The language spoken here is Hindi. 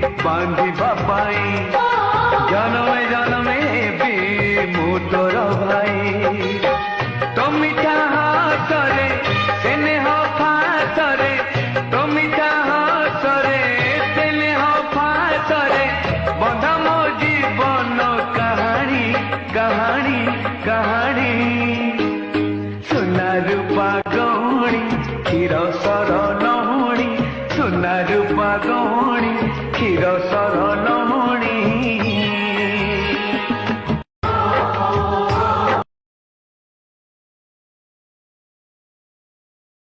बांधिबा पाई जनमे जनमे भी मु तोर भाई तो मिठा हाथरे स्नेह फासरे तो मिठा हाथरे स्नेह फासरे बंधा मो जीवन कहानी कहानी कहानी